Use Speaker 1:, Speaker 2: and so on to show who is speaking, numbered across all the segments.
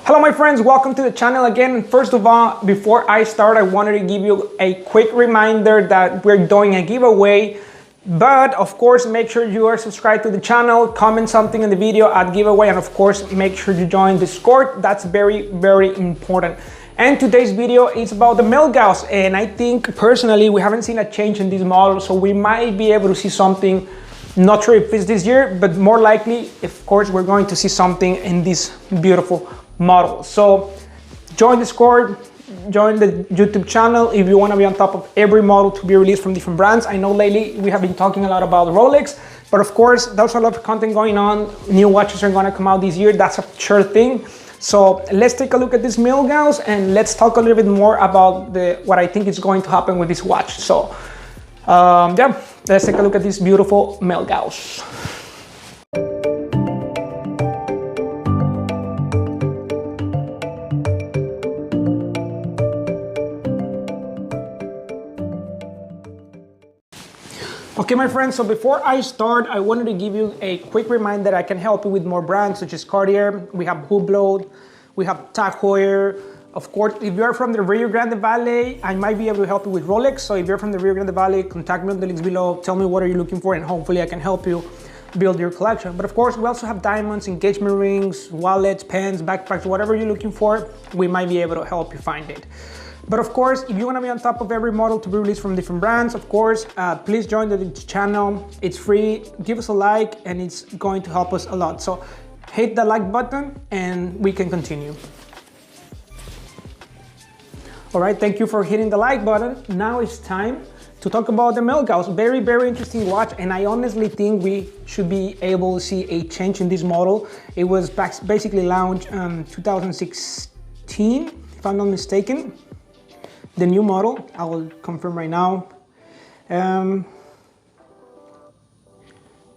Speaker 1: Hello my friends, welcome to the channel again. First of all, before I start, I wanted to give you a quick reminder that we're doing a giveaway. But of course, make sure you are subscribed to the channel, comment something in the video at giveaway, and of course, make sure you join Discord. That's very, very important. And today's video is about the Milgauss, and I think personally, we haven't seen a change in this model, so we might be able to see something. Not sure if it's this year, but more likely, of course, we're going to see something in this beautiful model. So join Discord, join the YouTube channel if you want to be on top of every model to be released from different brands. I know lately we have been talking a lot about Rolex, but of course there's a lot of content going on. New watches are going to come out this year. That's a sure thing. So let's take a look at this Milgauss and let's talk a little bit more about what I think is going to happen with this watch. So yeah, let's take a look at this beautiful Milgauss. Okay, my friends, so before I start, I wanted to give you a quick reminder that I can help you with more brands such as Cartier. We have Hublot, we have Heuer. Of course, if you're from the Rio Grande Valley, I might be able to help you with Rolex. So if you're from the Rio Grande Valley, contact me on the links below. Tell me what are you looking for and hopefully I can help you build your collection. But of course, we also have diamonds, engagement rings, wallets, pens, backpacks, whatever you're looking for, we might be able to help you find it. But of course, if you want to be on top of every model to be released from different brands, of course, please join the channel. It's free. Give us a like and it's going to help us a lot. So hit the like button and we can continue. All right, thank you for hitting the like button. Now it's time to talk about the Milgauss. Very, very interesting watch. And I honestly think we should be able to see a change in this model. It was basically launched in 2016, if I'm not mistaken. The new model, I will confirm right now.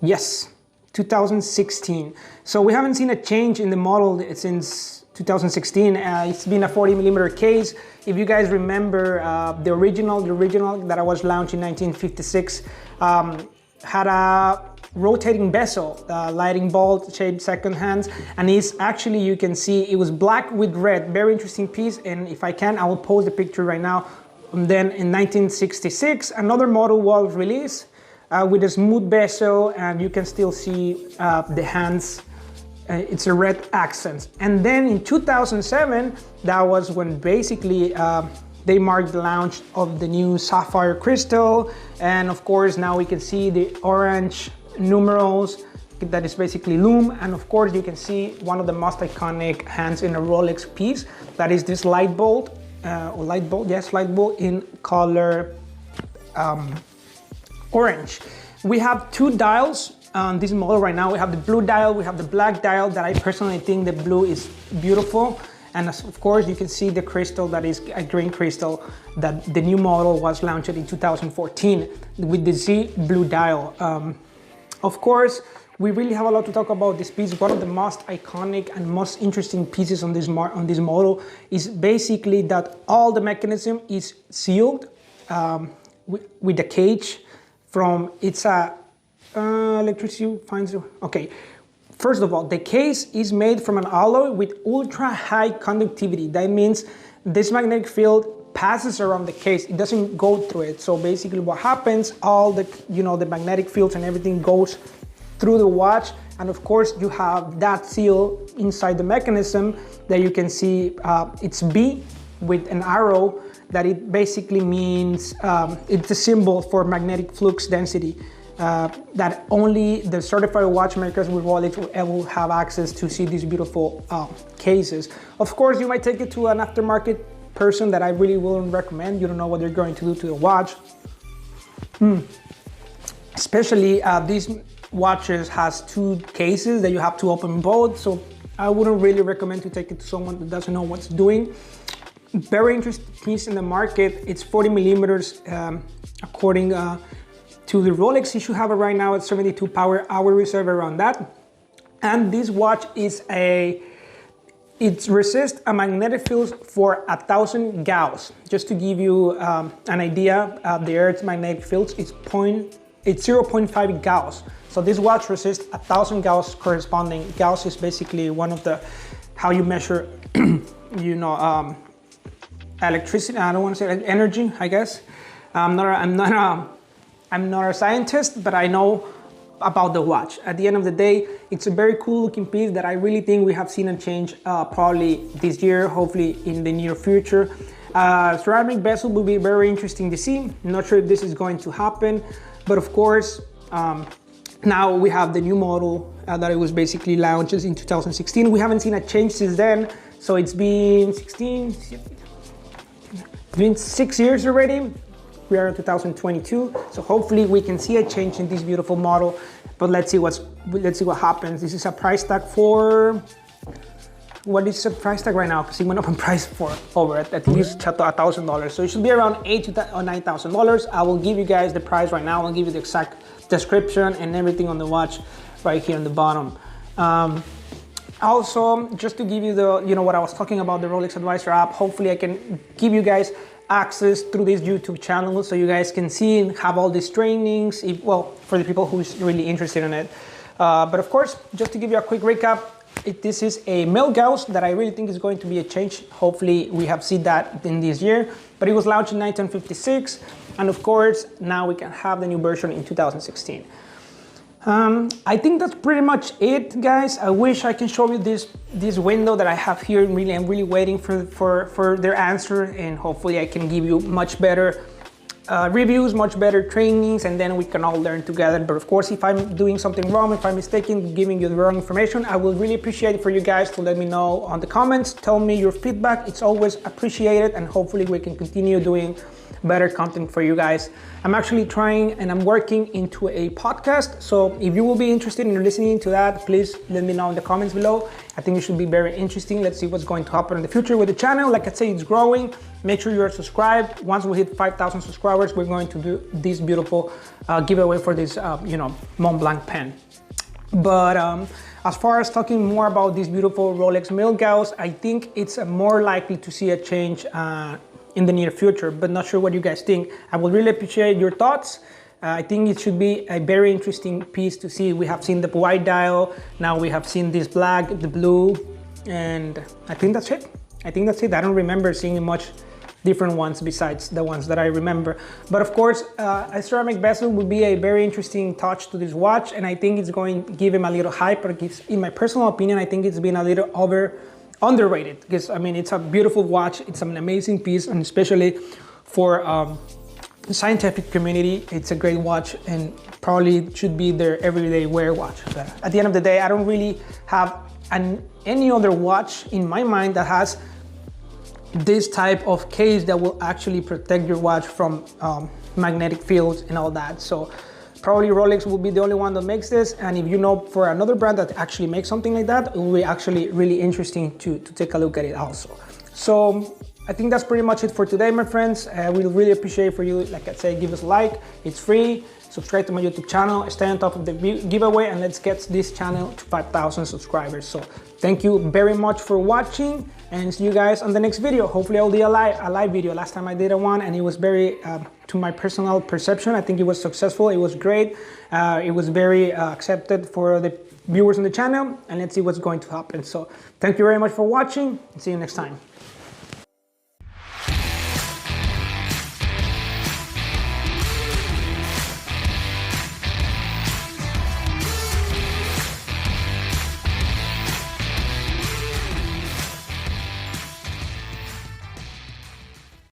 Speaker 1: Yes, 2016. So we haven't seen a change in the model since 2016. It's been a 40mm case. If you guys remember, the original that I was launched in 1956 had a rotating bezel, lighting bolt shaped second hands, and it's actually, you can see it was black with red. Very interesting piece, and if I can, I will post the picture right now. And then in 1966 another model was released with a smooth bezel, and you can still see the hands. It's a red accent. And then in 2007, that was when basically they marked the launch of the new sapphire crystal, and of course now we can see the orange numerals that is basically lume, and of course you can see one of the most iconic hands in a Rolex piece, that is this light bolt light bolt in color orange. We have two dials on this model right now. We have the blue dial, we have the black dial, that I personally think the blue is beautiful. And of course you can see the crystal, that is a green crystal, that the new model was launched in 2014 with the Z blue dial. Of course, we really have a lot to talk about this piece. One of the most iconic and most interesting pieces on this model is basically that all the mechanism is sealed with the cage from, it's a, electricity finds, okay. First of all, the case is made from an alloy with ultra high conductivity. That means this magnetic field passes around the case, it doesn't go through it. So basically what happens, all the, the magnetic fields and everything goes through the watch, and of course you have that seal inside the mechanism that you can see. It's B with an arrow, that it basically means it's a symbol for magnetic flux density, that only the certified watchmakers with Rolex will have access to see these beautiful cases. Of course, you might take it to an aftermarket person that I really wouldn't recommend. You don't know what they're going to do to the watch. Especially these watches has two cases that you have to open both, so I wouldn't really recommend to take it to someone that doesn't know what's doing. Very interesting piece in the market. It's 40mm according to the Rolex issue have it right now at 72 power hour reserve, around that. And this watch is it resists a magnetic field for 1,000 Gauss. Just to give you an idea, the Earth's magnetic field is 0.5 Gauss. So this watch resists 1,000 Gauss corresponding. Gauss is basically one of the how you measure, you know, electricity. I don't want to say energy, I guess. I'm not a scientist, but I know about the watch. At the end of the day, it's a very cool looking piece that I really think we have seen a change probably this year, hopefully in the near future. Ceramic bezel will be very interesting to see. Not sure if this is going to happen, but of course, now we have the new model that it was basically launched in 2016. We haven't seen a change since then, so it's been 6 years already. We are in 2022, so hopefully we can see a change in this beautiful model. But let's see what happens. This is a price tag for, what is the price tag right now? Because it went up in price for over at least $1,000. So it should be around $8,000 or $9,000. I will give you guys the price right now. I'll give you the exact description and everything on the watch right here on the bottom. Also, just to give you the, you know, what I was talking about, the Rolex Advisor app, hopefully I can give you guys access through this YouTube channel so you guys can see and have all these trainings, well, for the people who's really interested in it. But of course, just to give you a quick recap, this is a Milgauss that I really think is going to be a change. Hopefully we have seen that in this year, but it was launched in 1956. And of course, now we can have the new version in 2016. I think that's pretty much it, guys. I wish I can show you this window that I have here. Really, I'm really waiting for their answer, and hopefully I can give you much better reviews, much better trainings, and then we can all learn together. But of course, if I'm doing something wrong, if I'm mistaken, giving you the wrong information, I will really appreciate it for you guys to let me know on the comments. Tell me your feedback. It's always appreciated, and hopefully we can continue doing better content for you guys. I'm actually trying and I'm working into a podcast. So if you will be interested in listening to that, please let me know in the comments below. I think it should be very interesting. Let's see what's going to happen in the future with the channel. Like I say, it's growing. Make sure you are subscribed. Once we hit 5,000 subscribers, we're going to do this beautiful giveaway for this, you know, Mont Blanc pen. But as far as talking more about this beautiful Rolex Milgauss, I think it's more likely to see a change in the near future, but not sure what you guys think. I would really appreciate your thoughts. I think it should be a very interesting piece to see. We have seen the white dial, now we have seen this black, the blue, and I think that's it. I think that's it. I don't remember seeing much different ones besides the ones that I remember. But of course, a ceramic bezel would be a very interesting touch to this watch, and I think it's going to give him a little hype, but in my personal opinion, I think it's been a little underrated, because I mean, it's a beautiful watch, it's an amazing piece, and especially for the scientific community, it's a great watch and probably should be their everyday wear watch. But at the end of the day, I don't really have any other watch in my mind that has this type of case that will actually protect your watch from magnetic fields and all that. So probably Rolex will be the only one that makes this, and if you know for another brand that actually makes something like that, it will be actually really interesting to take a look at it also. So I think that's pretty much it for today, my friends. We'll really appreciate for you, like I say, give us a like, it's free, subscribe to my YouTube channel, stay on top of the giveaway, and let's get this channel to 5,000 subscribers. So thank you very much for watching, and see you guys on the next video. Hopefully I'll do a live video. Last time I did one and it was very, to my personal perception, I think it was successful. It was great. It was very accepted for the viewers on the channel, and let's see what's going to happen. So thank you very much for watching, and see you next time.